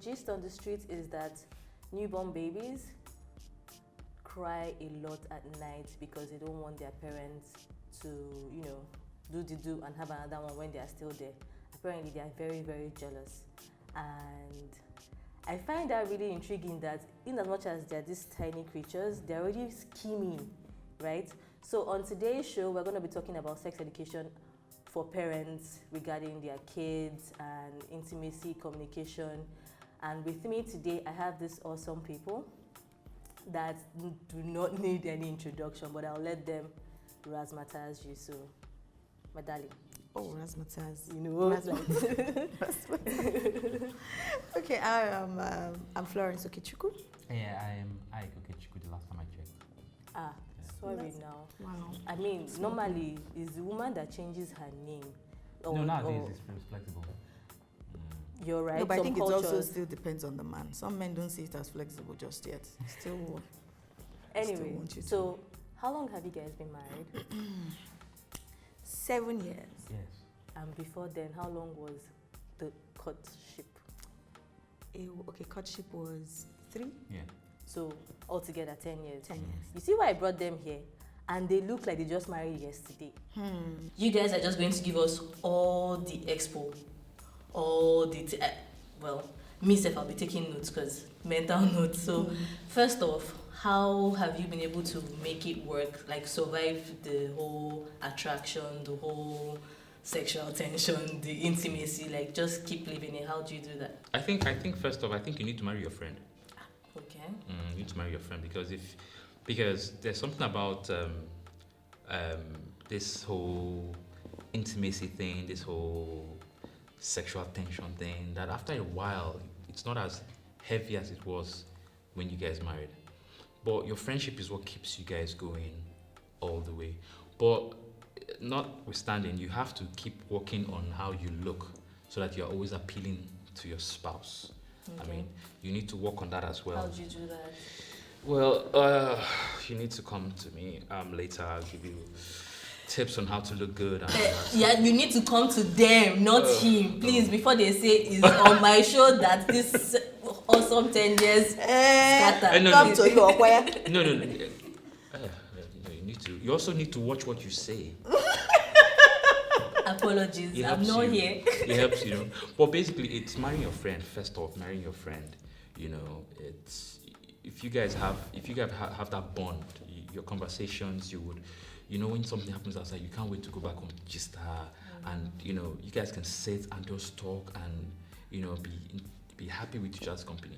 Gist on the street is that newborn babies cry a lot at night because they don't want their parents to, do and have another one when they are still there. Apparently, they are very, very jealous. And I find that really intriguing that in as much as they're these tiny creatures, they're already scheming, right? So on today's show, we're going to be talking about sex education for parents regarding their kids and intimacy, communication. And with me today, I have these awesome people that do not need any introduction, but I'll let them razzmatazz you. So, my darling. Oh, razzmatazz. Okay, I'm Florence Okechukwu. Yeah, I am Iyke Okechukwu the last time I checked. Sorry now. Wow. I mean, normally, it's the woman that changes her name. No, nowadays it's flexible. You're right. No, but I think cultures, it also still depends on the man. Some men don't see it as flexible just yet. Still. Anyway, so how long have you guys been married? 7 years. Yes. And before then, how long was the courtship? Courtship was 3. Yeah. So altogether 10 years. 10 years. You see why I brought them here? And they look like they just married yesterday. You guys are just going to give us all the expo. All the myself, I'll be taking notes because mental notes. So first off, how have you been able to make it work, like survive the whole attraction, the whole sexual tension, the intimacy, like just keep living it? How do you do that? I think first off, I think you need to marry your friend. Okay. You need to marry your friend because there's something about this whole intimacy thing, this whole sexual tension thing, that after a while it's not as heavy as it was when you guys married. But your friendship is what keeps you guys going all the way. But notwithstanding, you have to keep working on how you look so that you're always appealing to your spouse. Okay. I mean, you need to work on that as well. How do you do that? Well, you need to come to me later. I'll give you tips on how to look good. Yeah, you need to come to them, not him. Please, before they say it's on my show that this awesome 10 years scatter. Come to you, where? No. You also need to watch what you say. Apologies, I'm not here. It helps, But basically, it's marrying your friend. First off, marrying your friend. It's if you guys have that bond, your conversations, you would. When something happens outside, you can't wait to go back home to just and you guys can sit and just talk and be happy with each other's company.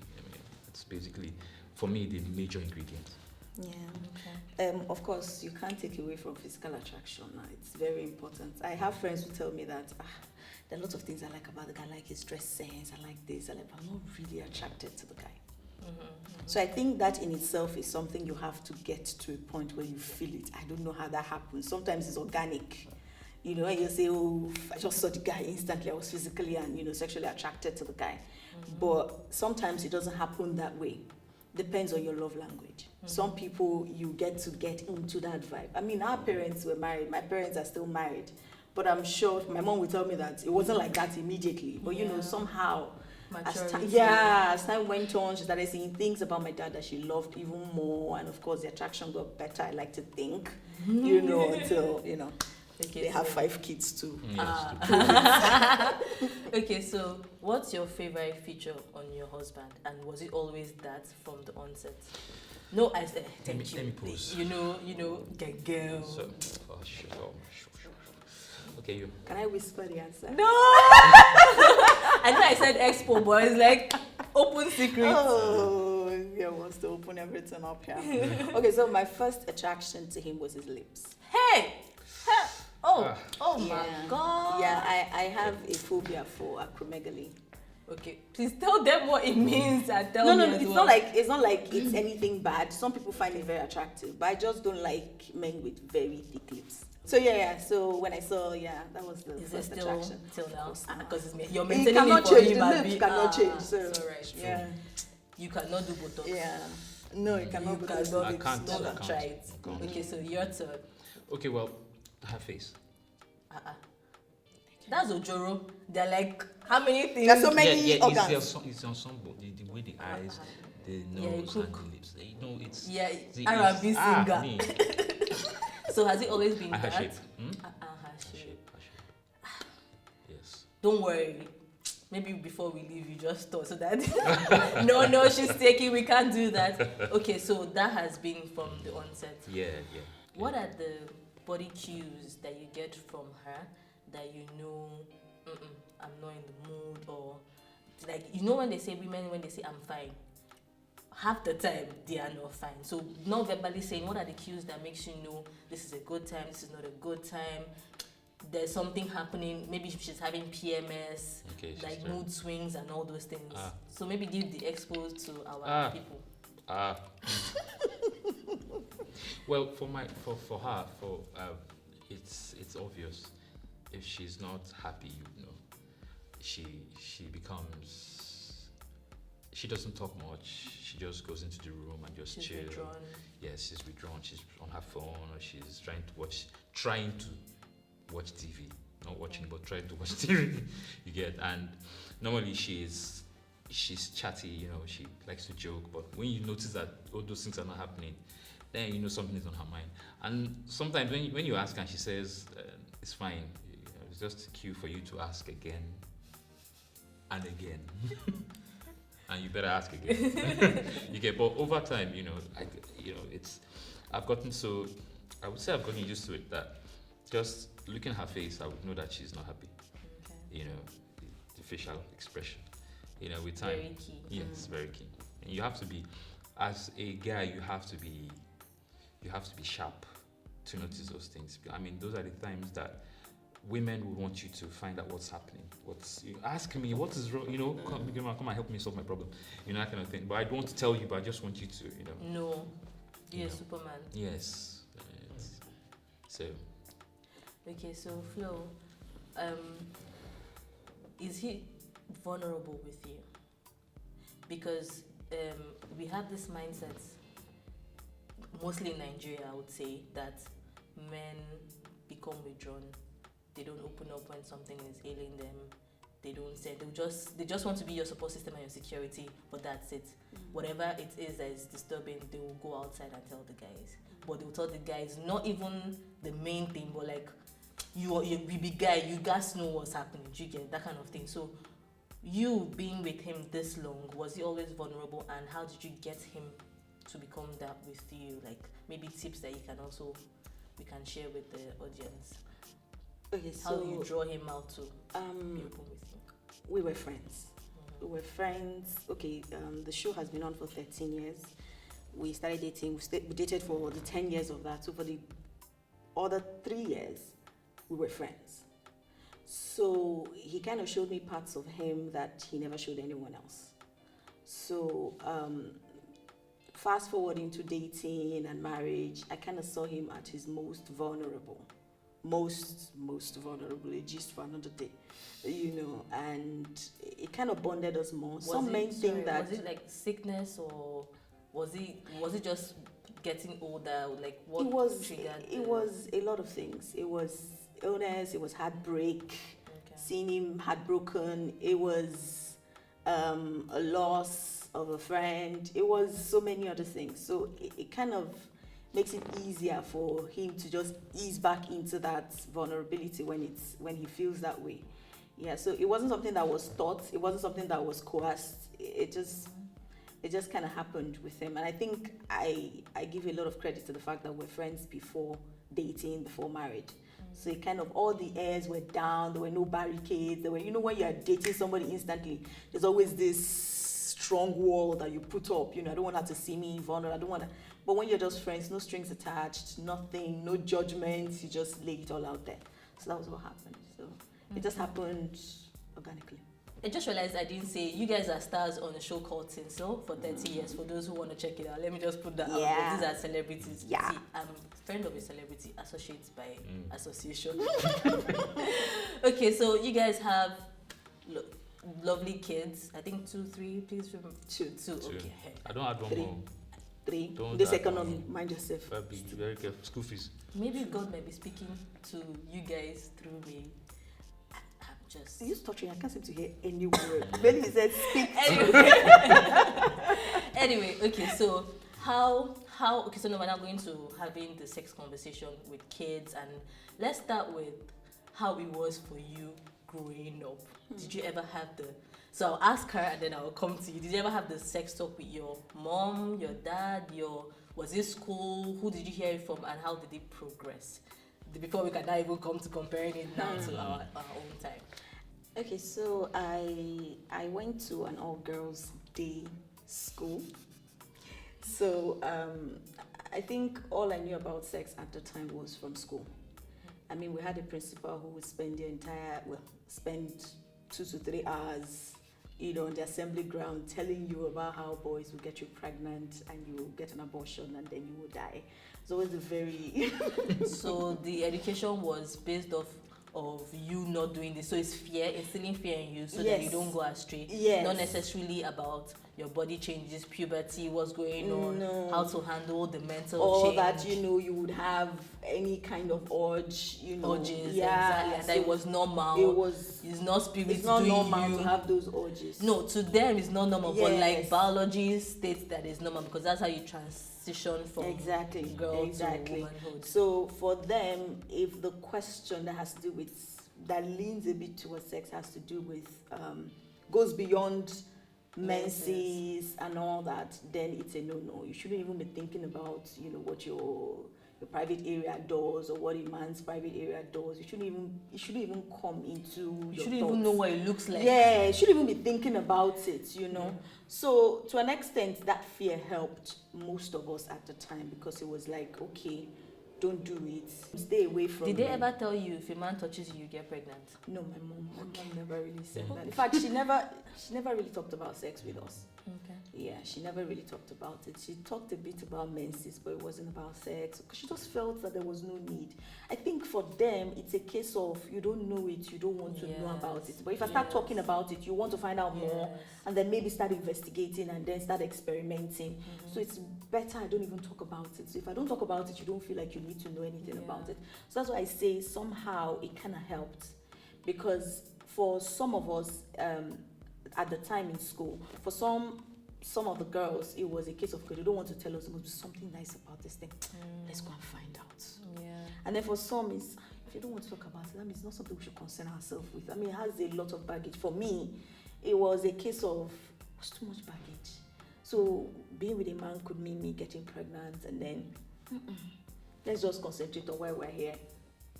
It's basically for me the major ingredient. Yeah. Okay. Of course, you can't take away from physical attraction. It's very important. I have friends who tell me that there are lots of things I like about the guy. I like his dress sense. I like this. But I'm not really attracted to the guy. So I think that in itself is something you have to get to a point where you feel it. I don't know how that happens. Sometimes it's organic. And you say, oh, I just saw the guy instantly. I was physically and, sexually attracted to the guy. But sometimes it doesn't happen that way. Depends on your love language. Some people, you get into that vibe. I mean, our parents were married. My parents are still married. But I'm sure my mom would tell me that it wasn't like that immediately. But, somehow... As time went on, she started seeing things about my dad that she loved even more, and of course the attraction got better, I like to think, until they have 5 kids too. Okay, so what's your favorite feature on your husband, and was it always that from the onset? No, I said thank you. Let me pause. Girl. So, sure. Okay, you. Can I whisper the answer? No. I know I said expo, but it's like open secret. Oh, yeah, wants to open everything up here. Okay, so my first attraction to him was his lips. Hey! Oh my God. Yeah, I have a phobia for acromegaly. Okay, please tell them what it means and tell me as it's well. It's not like it's anything bad. Some people find it very attractive, but I just don't like men with very thick lips. So yeah. So when I saw, that was the Is it first still attraction. till now? Because you're It maintaining cannot it for change. him. The Abi. lips cannot change. So It's alright. yeah. You cannot do Botox. Yeah. No, it cannot. You Because cannot. I can't. Don't I can't. try it. I can't. Okay, so your turn. Okay, well, her face. That's Ojoro. They're like, how many things? There's so many organs. It's ensemble. The way the eyes, the Yeah, you nose, and cook. the lips. You know, it's R&B singer. me. So has it always been And her that? shape. Her Her shape. shape. Yes. Don't worry. Maybe before we leave, you just thought so that no, she's taking. We can't do that. Okay, so that has been from the onset. Yeah. What are the body cues that you get from her that you know, I'm not in the mood, or like when they say women, when they say I'm fine, half the time they are not fine. So not verbally saying, what are the cues that makes you know this is a good time, this is not a good time, there's something happening, maybe she's having PMS, like mood swings and all those things. So maybe give the expose to our people. Well, for her, it's obvious. If she's not happy, she becomes. She doesn't talk much. She just goes into the room and just chill. Withdrawn. Yes, she's withdrawn. She's on her phone, or she's trying to watch TV. Not watching, but trying to watch TV. You get, and normally she's chatty. She likes to joke. But when you notice that all those things are not happening, then you know something is on her mind. And sometimes when you ask and she says it's fine, it's just a cue for you to ask again and again. And you better ask again. You get, but over time, I've gotten so, I would say I've gotten used to it that just looking at her face, I would know that she's not happy. Okay. The facial expression. With time. Very key. Yes, very key. And you have to be, as a guy, you have to be sharp to notice those things. I mean, those are the times that women will want you to find out what's happening. You ask me what is wrong, come and help me solve my problem, that kind of thing. But I don't want to tell you, but I just want you to, No, you're Superman. Yes. So. Okay, so Flo, is he vulnerable with you? Because we have this mindset, mostly in Nigeria, I would say, that men become withdrawn. They don't open up when something is ailing them. They don't say, they just want to be your support system and your security, but that's it. Whatever it is that is disturbing, they will go outside and tell the guys. But they will tell the guys not even the main thing, but like, you big guy, you guys know what's happening. You get that kind of thing. So you being with him this long, was he always vulnerable, and how did you get him to become that with you? Like maybe tips that we can share with the audience. Okay, how do you draw him out to be open with you? We were friends. We were friends. Okay, the show has been on for 13 years. We started dating. We dated for the 10 years of that. So for the other 3 years, we were friends. So he kind of showed me parts of him that he never showed anyone else. So fast forward into dating and marriage, I kind of saw him at his most vulnerable. Most vulnerable, just for another day, and it kind of bonded us more. Was it like sickness, or was it just getting older? Like what triggered? It was a lot of things. It was illness. It was heartbreak. Seeing him heartbroken. It was a loss of a friend. It was so many other things. So it kind of makes it easier for him to just ease back into that vulnerability when he feels that way. Yeah, so it wasn't something that was taught. It wasn't something that was coerced. It just kind of happened with him. And I think I give a lot of credit to the fact that we're friends before dating, before marriage. So it kind of, all the airs were down. There were no barricades. There were, when you are dating somebody instantly, there's always this strong wall that you put up. I don't want her to see me vulnerable. I don't want to. But when you're just friends, no strings attached, nothing, no judgments, you just lay it all out there. So that was what happened. So it just happened organically. I just realized I didn't say you guys are stars on a show called Tinsel for 30 years. For those who want to check it out, let me just put that out there. These are celebrities. Yeah. See, I'm a friend of a celebrity, associates by association. Okay, so you guys have lovely kids. I think 2, 3. Please remember. Two. Okay. I don't add one 3. more. 3. Don't This add economy, one. mind yourself. Be very careful. School fees. Maybe God might be speaking to you guys through me. I'm just. He's touching. I can't seem to hear any word. Maybe he said speak. Anyway, okay, so how okay, so now we're now going to having the sex conversation with kids, and let's start with how it was for you growing up. Did you ever have the so I'll ask her and then I'll come to you. Did you ever have the sex talk with your mom, your dad, was it school? Who did you hear it from, and how did it progress? Before we can now even come to comparing it now to our own time. Okay, so I went to an all-girls day school. So I think all I knew about sex at the time was from school. I mean, we had a principal who would spend 2 to 3 hours, on the assembly ground telling you about how boys will get you pregnant and you will get an abortion and then you will die. It's always a very... So the education was based off of you not doing this. So it's fear, instilling fear in you so that you don't go astray. Yes. Not necessarily about your body changes, puberty, what's going on, how to handle the mental or change. that you would have any kind of urge, urges, yeah, exactly. And that it was normal. It's not spirit it's not doing normal you. to have those urges. No, to them it's not normal, but like Yes. biology states that it's normal because that's how you transition from girl to womanhood. So for them, if the question that leans a bit towards sex has to do with goes beyond menses and all that, then it's a no. You shouldn't even be thinking about what your private area does or what a man's private area does. It shouldn't even come into You your shouldn't thoughts. even know what it looks like. Yeah, you shouldn't even be thinking about it, So to an extent, that fear helped most of us at the time because it was like, okay, don't do it. Stay away from Did they men. ever tell you if a man touches you, you get pregnant? No, my mom never really said that. In fact, she never really talked about sex with us. Okay. Yeah, she never really talked about it. She talked a bit about menses, but it wasn't about sex because she just felt that there was no need. I think for them, it's a case of you don't know it, you don't want to know about it. But if I start talking about it, you want to find out more, and then maybe start investigating and then start experimenting. So it's better I don't even talk about it. So if I don't talk about it, you don't feel like you need to know anything about it. So that's why I say somehow it kind of helped, because for some of us at the time in school, for some of the girls, it was a case of, okay, they don't want to tell us, there must be something nice about this thing. Let's go and find out. Yeah. And then for some, it's, if you don't want to talk about it, that means it's not something we should concern ourselves with. I mean, it has a lot of baggage. For me, it was a case of, it was too much baggage. So being with a man could mean me getting pregnant, and then let's just concentrate on why we're here.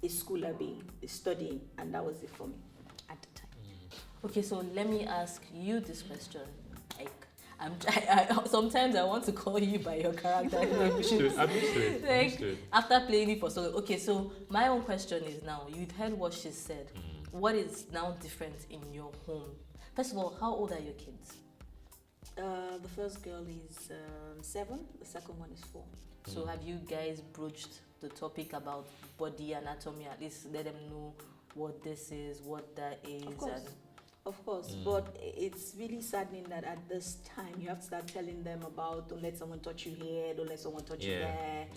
It's school learning, it's studying, and that was it for me at the time. Okay, so let me ask you this question. Like, sometimes I want to call you by your character. I'm used to it. After playing it for so long. Okay, so my own question is now, you've heard what she said. What is now different in your home? First of all, how old are your kids? The first girl is 7, the second one is 4. So have you guys broached the topic about body anatomy, at least let them know what this is, what that is? Of course, but it's really saddening that at this time you have to start telling them about don't let someone touch you here, don't let someone touch you there.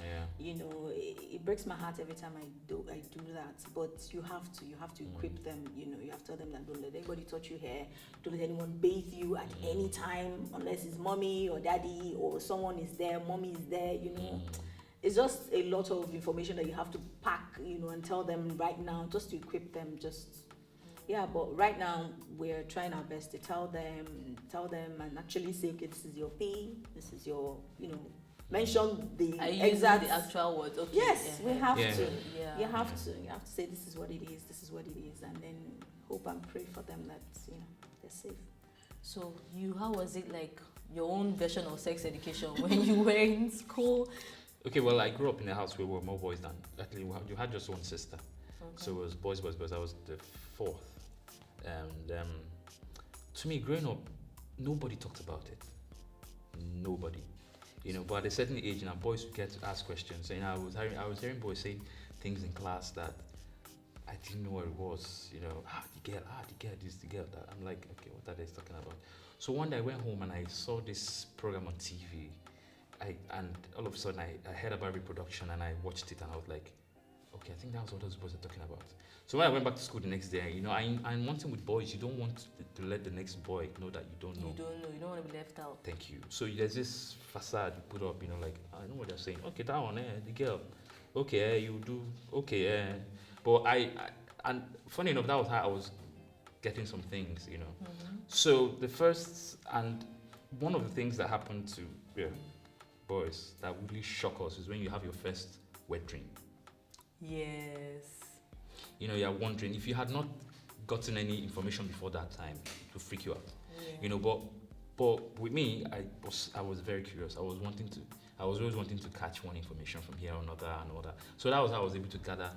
Yeah. It breaks my heart every time I do that. But you have to equip them. You have to tell them that don't let anybody touch you here, don't let anyone bathe you at any time unless it's mommy or daddy or someone is there, mommy is there. It's just a lot of information that you have to pack, and tell them right now just to equip them. But right now we're trying our best to tell them and actually say, okay, this is your pee, this is your, mention the exact the actual words. Okay. Yes, we have to. Yeah. You have to say this is what it is, and then hope and pray for them that they're safe. So how was it like your own version of sex education when you were in school? Okay, well, I grew up in a house where we were more boys than actually you had just one sister. Okay. So it was boys. I was the fourth. And to me, growing up, nobody talked about it. Nobody. But at a certain age, boys would get to ask questions. And I was hearing boys say things in class that I didn't know what it was. The girl, this, the girl, that. I'm like, okay, what are they talking about? So one day I went home and I saw this program on TV. And all of a sudden I heard about reproduction and I watched it and I was like, okay, I think that was what those boys are talking about. So when I went back to school the next day, I'm one thing with boys, you don't want to let the next boy know that you don't know. You don't know. You don't want to be left out. Thank you. So there's this facade you put up, like, I know what they're saying. Okay, that one, the girl. Okay, you do. Okay, But and funny enough, that was how I was getting some things, Mm-hmm. So the first, and one of the things that happened to boys that really shock us is when you have your first wet dream. Yes. You're wondering if you had not gotten any information before that time, it would freak you out. Yeah. But with me, I was very curious. I was always wanting to catch one information from here or another and all that. So that was how I was able to gather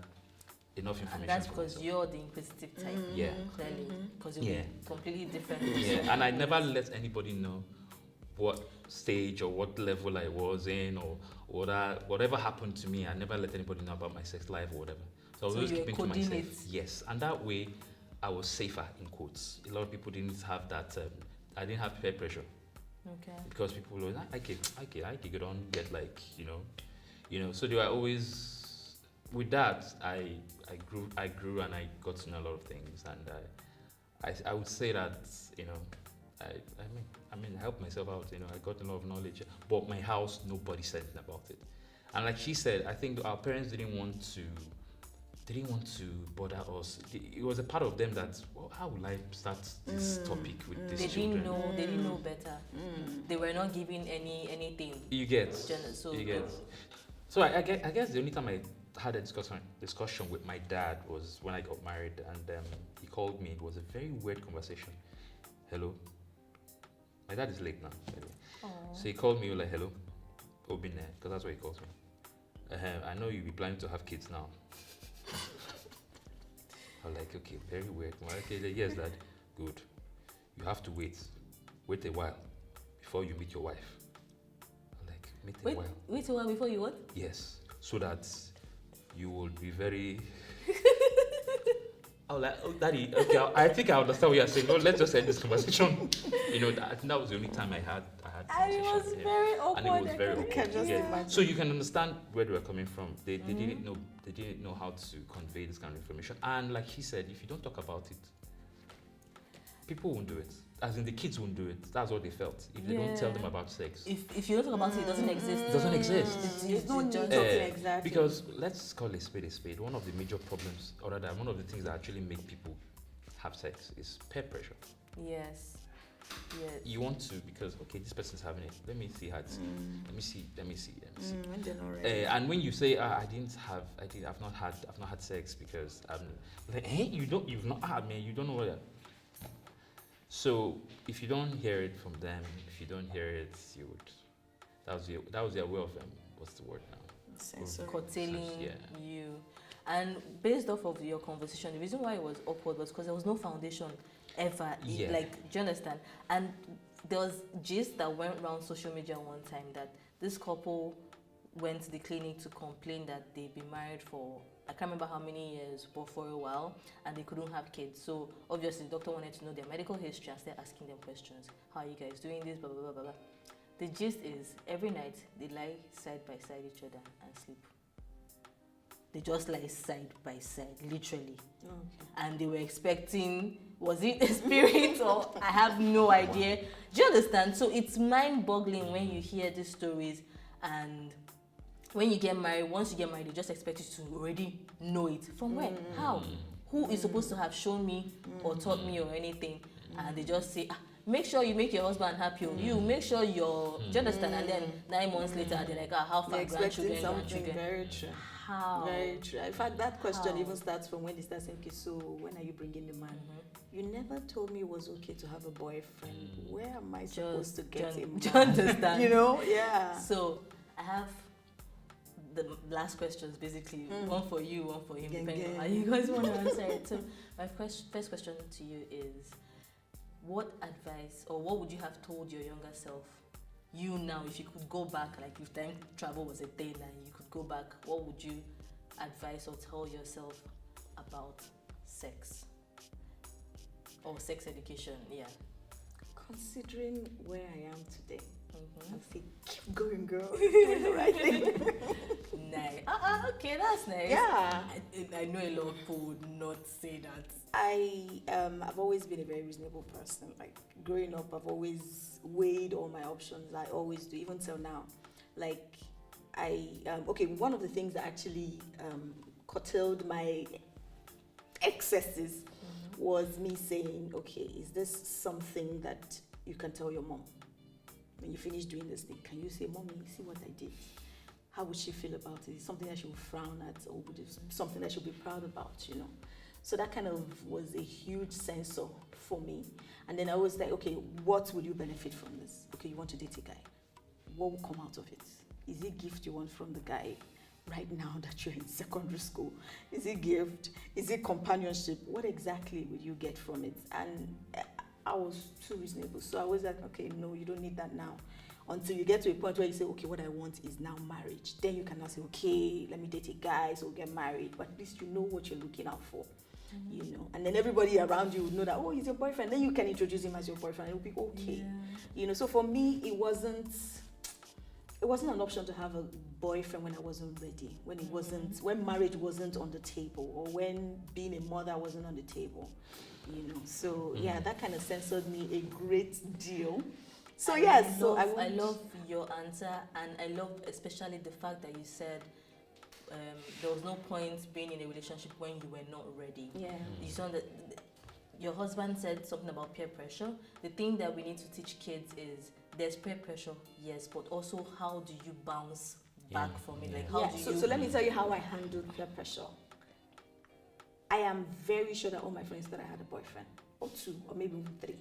enough information. And that's because you're the inquisitive type. Yeah. Clearly. Because you'll be completely different. Yeah, and I never let anybody know what stage or what level I was in or whatever happened to me. I never let anybody know about my sex life or whatever. So I was always keeping to myself. Yes, and that way I was safer, in quotes. A lot of people didn't have that. I didn't have peer pressure. Okay. Because people were like, I don't get So they were always, with that, I grew and I got to know a lot of things, and I would say that I helped myself out. I got a lot of knowledge, but my house, nobody said anything about it. And like she said, I think our parents didn't want to bother us. It was a part of them that, how will I start this topic with these children? They didn't know better. They were not giving anything. You get. So you get. So I guess the only time I had a discussion with my dad was when I got married, and he called me. It was a very weird conversation. Hello. My dad is late now. Anyway. So he called me. He was like, hello, Obinne, because that's what he calls me. I know you'll be planning to have kids now. I'm like, okay, very weird. Okay, yes, Dad. Good. You have to wait a while before you meet your wife. I'm like, wait a while before you what? Yes, so that you will be very. I was like, oh, Daddy, okay, I think I understand what you're saying. No, let's just end this conversation. That was the only time I had. And it was very awkward. And it was very awkward. Yeah. So you can understand where they were coming from. They didn't know. They didn't know how to convey this kind of information. And like he said, if you don't talk about it, people won't do it. As in, the kids won't do it. That's what they felt. If they don't tell them about sex. If you don't talk about it, it doesn't exist. It doesn't exist. It's not exactly. Because let's call a spade a spade. One of the major problems, or rather, one of the things that actually make people have sex is peer pressure. Yes. You want to, because okay, this person's having it. Let me see how it's. Let me see. When they're not ready. And when you say, I've not had sex because I'm like, hey, you've not had, man. You don't know what. So if you don't hear it from them, if you don't hear it, you would. That was their way of what's the word now? Curtailing you. And based off of your conversation, the reason why it was awkward was because there was no foundation ever. Yeah. Like, do you understand? And there was gist that went around social media one time that this couple went to the clinic to complain that they'd been married for, I can't remember how many years, but for a while, and they couldn't have kids. So obviously the doctor wanted to know their medical history and started asking them questions. How are you guys doing this? Blah, blah, blah, blah, blah. The gist is, every night they lie side by side each other and sleep. They just lie side by side, literally. Okay. And they were expecting, was it a spirit or I have no idea. Do you understand? So it's mind-boggling when you hear these stories, and when you get married, once you get married, they just expect you to already know it. From where? How? Who is supposed to have shown me or taught me or anything? And they just say, make sure you make your husband happy. You make sure you're, do you understand? And then 9 months later, they're like, how far grandchildren? Very true. How? Very true. In fact, that question even starts from when they start saying, okay, so when are you bringing the man? You never told me it was okay to have a boyfriend. Where am I supposed to get him? Do you understand? Yeah. So I have the last questions, basically. One for you, one for him, depending on how you guys want to answer it. So my first question to you is, what advice or what would you have told your younger self? You now, if you could go back, like if time travel was a thing and you could go back, what would you advise or tell yourself about sex or sex education? Yeah. Considering where I am today, Mm-hmm. I'll say, keep going, girl. You're doing the right thing. Nice. Okay, that's nice. Yeah. I know a lot of people would not say that. I've always been a very reasonable person. Like growing up, I've always weighed all my options. I always do, even till now. Like one of the things that actually curtailed my excesses was me saying, okay, is this something that you can tell your mom? When you finish doing this thing, can you say, Mommy, see what I did? How would she feel about it? Is it something that she would frown at, or would it something that she'll be proud about, you know? So that kind of was a huge sensor for me. And then I was like, okay, what will you benefit from this? Okay, you want to date a guy. What will come out of it? Is it gift you want from the guy right now that you're in secondary school? Is it gift? Is it companionship? What exactly will you get from it? And I was too reasonable. So I was like, okay, no, you don't need that now. Until you get to a point where you say, okay, what I want is now marriage. Then you can now say, okay, let me date a guy, so we'll get married. But at least you know what you're looking out for, you know. And then everybody around you would know that, oh, he's your boyfriend. Then you can introduce him as your boyfriend. It will be okay. You know, so for me, it wasn't an option to have a boyfriend when I wasn't ready, when marriage wasn't on the table, or when being a mother wasn't on the table, you know. So yeah, that kind of censored me a great deal. So yes, I love your answer, and I love especially the fact that you said there was no point being in a relationship when you were not ready. Yeah. You saw that your husband said something about peer pressure. The thing that we need to teach kids is there's peer pressure, yes, but also how do you bounce back from it? Like how do you? So let me tell you how I handled peer pressure. I am very sure that all my friends thought I had a boyfriend, or two, or maybe even three.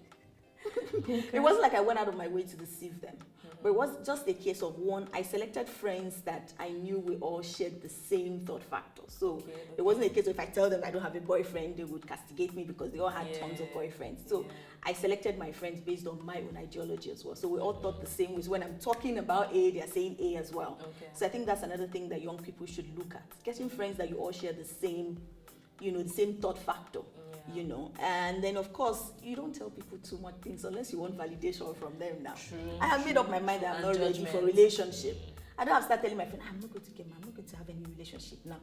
It wasn't like I went out of my way to deceive them. But it was just a case of one, I selected friends that I knew we all shared the same thought factor. So it wasn't a case of if I tell them I don't have a boyfriend, they would castigate me because they all had tons of boyfriends. So I selected my friends based on my own ideology as well. So we all thought the same way. So when I'm talking about A, they're saying A as well. So I think that's another thing that young people should look at. Getting friends that you all share the same, you know, the same thought factor. You know, and then of course you don't tell people too much things unless you want validation from them now. I have made up my mind that I'm not ready for a relationship. I don't have to start telling my friend, I'm not going to get married, I'm not going to have any relationship now.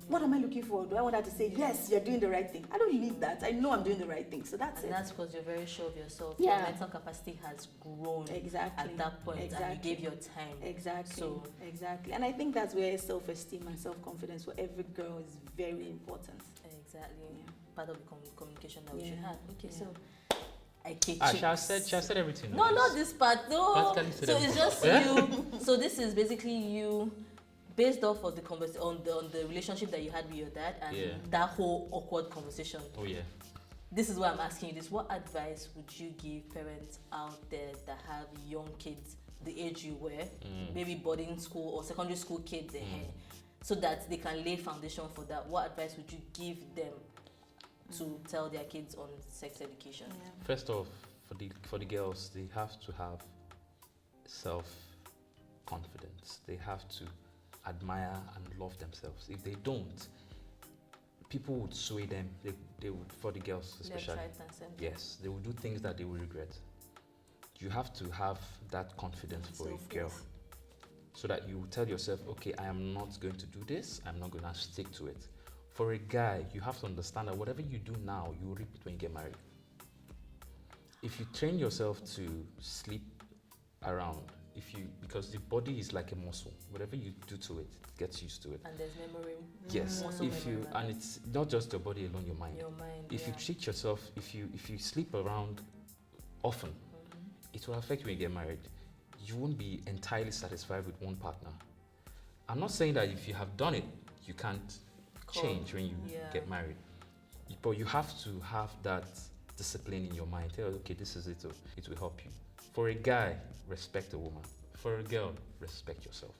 What am I looking for? Do I want her to say, yes, you're doing the right thing? I don't need that. I know I'm doing the right thing. So that's it. And that's because you're very sure of yourself. Yeah. Your mental capacity has grown at that point, and you gave your time. Exactly. And I think that's where self-esteem and self-confidence for every girl is very important. Exactly. Part of the communication that we should have. Okay, so She has said everything. No, not this part. No. So it's just you. So this is basically you, based off of the on the relationship that you had with your dad and that whole awkward conversation. Oh yeah. This is why I'm asking you this. What advice would you give parents out there that have young kids the age you were, maybe boarding school or secondary school kids, so that they can lay foundation for that? What advice would you give them to tell their kids on sex education? First off, for the girls, they have to have self-confidence. They have to admire and love themselves. If they don't, people would sway them. They would, for the girls especially. Yes, they will do things that they will regret. You have to have that confidence for a girl, so that you tell yourself, okay, I am not going to do this. I'm not going to stick to it. For a guy, you have to understand that whatever you do now, you will reap it when you get married. If you train yourself to sleep around, because the body is like a muscle, whatever you do to it, it gets used to it. And there's memory. Yes, and it's not just your body alone, your mind. If you treat yourself, if you sleep around often, it will affect you when you get married. You won't be entirely satisfied with one partner. I'm not saying that if you have done it, you can't change when you get married, but you have to have that discipline in your mind. Tell, okay, this is it. It will help you. For a guy, respect a woman. For a girl, respect yourself.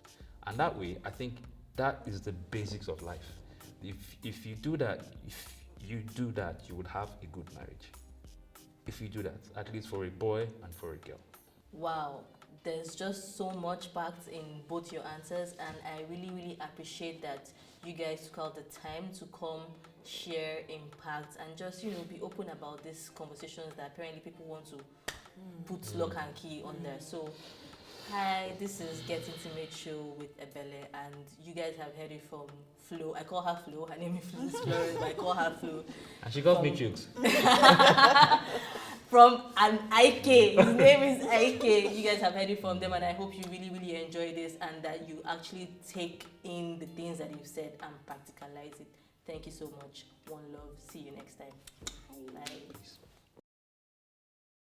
And that way, I think that is the basics of life. If you do that, you would have a good marriage. if you do that, at least for a boy and for a girl? Wow, there's just so much packed in both your answers, and I really, really appreciate that you guys took out the time to come share impact and just, be open about these conversations that apparently people want to put lock and key on there. So, hi, this is Get Intimate Show with Ebele, and you guys have heard it from Flo. I call her Flo. Her name is Florence, but I call her Flo. And she got me jokes. From an Iyke. His name is Iyke. You guys have heard it from them, and I hope you really, really enjoy this and that you actually take in the things that you've said and practicalize it. Thank you so much. One love. See you next time. Bye. Peace.